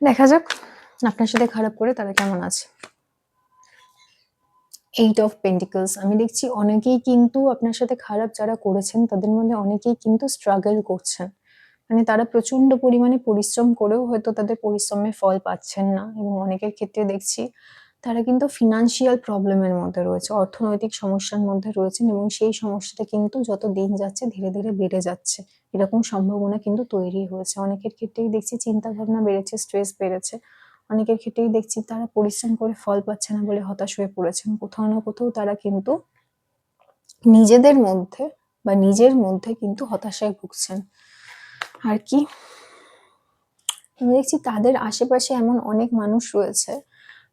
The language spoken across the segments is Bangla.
দেখা যাক আপনার সাথে খারাপ করে তারা কেমন আছে। 8 অফ পেন্টিকলস আমি দেখছি অনেকেই কিন্তু আপনার সাথে খারাপ যারা করেছেন তাদের মধ্যে অনেকেই কিন্তু স্ট্রাগল করছেন। মানে তারা প্রচন্ড পরিমাণে পরিশ্রম করেও হয়তো তাদের পরিশ্রমের ফল পাচ্ছেন না, এবং অনেকের ক্ষেত্রে দেখছি তারা কিন্তু ফিনান্সিয়াল প্রবলেমের মধ্যে রয়েছে, অর্থনৈতিক সমস্যার মধ্যে রয়েছেন, এবং সেই সমস্যাটা কিন্তু যত দিন যাচ্ছে ধীরে ধীরে বেড়ে যাচ্ছে। এরকম সম্ভাবনা কিন্তু তৈরি হয়েছে। অনেকের ক্ষেত্রেই দেখছি চিন্তা ভাবনা বেড়েছে, স্ট্রেস বেড়েছে। অনেকের ক্ষেত্রেই দেখছি তারা পরিশ্রম করে ফল পাচ্ছে না বলে হতাশ হয়ে পড়েছেন। কোথাও না কোথাও তারা কিন্তু নিজেদের মধ্যে বা নিজের মধ্যে কিন্তু হতাশায় ভুগছেন। আর কি আমি দেখছি তাদের আশেপাশে এমন অনেক মানুষ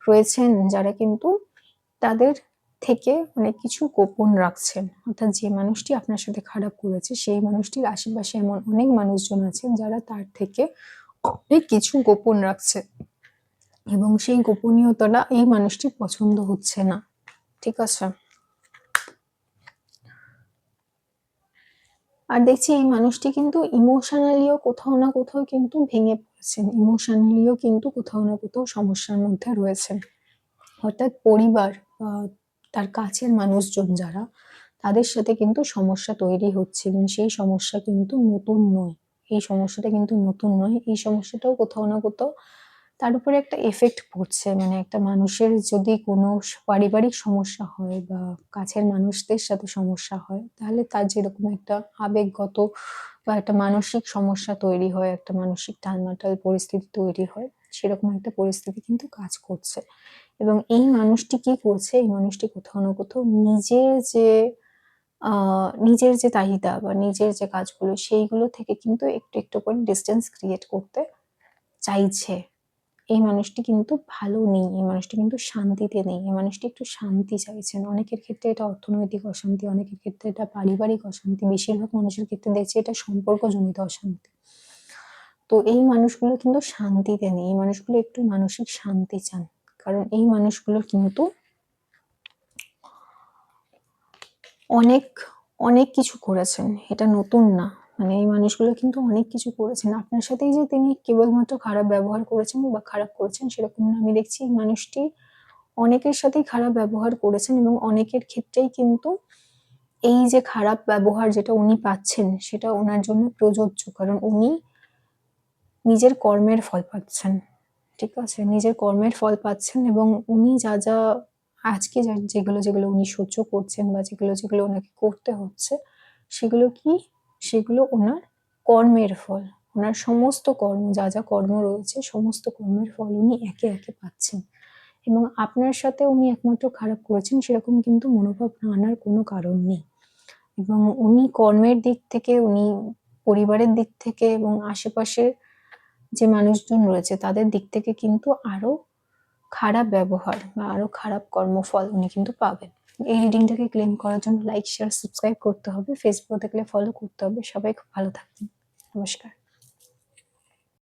রয়েছেন যারা কিন্তু তাদের থেকে অনেক কিছু গোপন রাখছেন। অর্থাৎ যে মানুষটি আপনার সাথে খারাপ করেছে সেই মানুষটির আশেপাশে এমন অনেক মানুষজন আছেন যারা তার থেকে অনেক কিছু গোপন রাখছে, এবং সেই গোপনীয়তাটা এই মানুষটির পছন্দ হচ্ছে না। ঠিক আছে, আর দেখছি এই মানুষটি কিন্তু ইমোশনালিও কোথাও না কোথাও কিন্তু ভেঙে পড়েছেন, ইমোশনালিও কিন্তু কোথাও না কোথাও সমস্যার মধ্যে রয়েছেন। অর্থাৎ পরিবার বা তার কাছের মানুষজন যারা, তাদের সাথে কিন্তু সমস্যা তৈরি হচ্ছে, এবং সেই সমস্যা কিন্তু নতুন নয়। এই সমস্যাটা কিন্তু নতুন নয়, এই সমস্যাটাও কোথাও না কোথাও তার উপরে একটা এফেক্ট পড়ছে। মানে একটা মানুষের যদি কোনো পারিবারিক সমস্যা হয় বা কাছের মানুষদের সাথে সমস্যা হয়, তাহলে তার যেরকম একটা আবেগগত বা একটা মানসিক সমস্যা তৈরি হয়, একটা মানসিক টালমাটাল পরিস্থিতি তৈরি হয়, সেরকম একটা পরিস্থিতি কিন্তু কাজ করছে। এবং এই মানুষটি কি করছে, এই মানুষটি কোথাও না কোথাও নিজের যে চাহিদা বা নিজের যে কাজগুলো সেইগুলো থেকে কিন্তু একটু একটু করে ডিস্টেন্স ক্রিয়েট করতে চাইছে। এই মানুষটি কিন্তু ভালো নেই, এই মানুষটি কিন্তু শান্তিতে নেই, এই মানুষটি একটু শান্তি চাইছেন। অনেকের ক্ষেত্রে এটা অর্থনৈতিক অশান্তি, অনেকের ক্ষেত্রে এটা পারিবারিক অশান্তি, বেশিরভাগ মানুষের ক্ষেত্রে দেখছি এটা সম্পর্কজনিত অশান্তি। তো এই মানুষগুলো কিন্তু শান্তিতে নেই, এই মানুষগুলো একটু মানসিক শান্তি চান। কারণ এই মানুষগুলো কিন্তু অনেক অনেক কিছু করেছেন, এটা নতুন না। মানে এই মানুষগুলো কিন্তু অনেক কিছু করেছেন আপনার সাথেই, যে তিনি কেবলমাত্র খারাপ ব্যবহার করেছেন বা খারাপ করেছেন সেরকম না। আমি দেখছি এই মানুষটি অনেকের সাথেই খারাপ ব্যবহার করেছেন, এবং অনেকের ক্ষেত্রেই কিন্তু এই যে খারাপ ব্যবহার যেটা উনি পাচ্ছেন সেটা ওনার জন্য প্রযোজ্য, কারণ উনি নিজের কর্মের ফল পাচ্ছেন। ঠিক আছে, নিজের কর্মের ফল পাচ্ছেন, এবং উনি যা যা আজকে যেগুলো যেগুলো উনি সহ্য করছেন বা যেগুলো যেগুলো ওনাকে করতে হচ্ছে, সেগুলো কি, সেগুলো ওনার কর্মের ফল। ওনার সমস্ত কর্ম, যা যা কর্ম রয়েছে সমস্ত কর্মের ফল উনি একে একে পাচ্ছেন। এবং আপনার সাথে উনি একমাত্র খারাপ করেছেন সেরকম কিন্তু মনোভাব না আনার কোনো কারণ নেই। এবং উনি কর্মের দিক থেকে, উনি পরিবারের দিক থেকে এবং আশেপাশের যে মানুষজন রয়েছে তাদের দিক থেকে কিন্তু আরো খারাপ ব্যবহার বা আরো খারাপ কর্মফল উনি কিন্তু পাবেন। এই রিডিংটাকে ক্লেম করার জন্য লাইক, শেয়ার, সাবস্ক্রাইব করতে হবে। ফেসবুকে দেখলে ফলো করতে হবে। সবাই খুব ভালো থাকবেন। নমস্কার।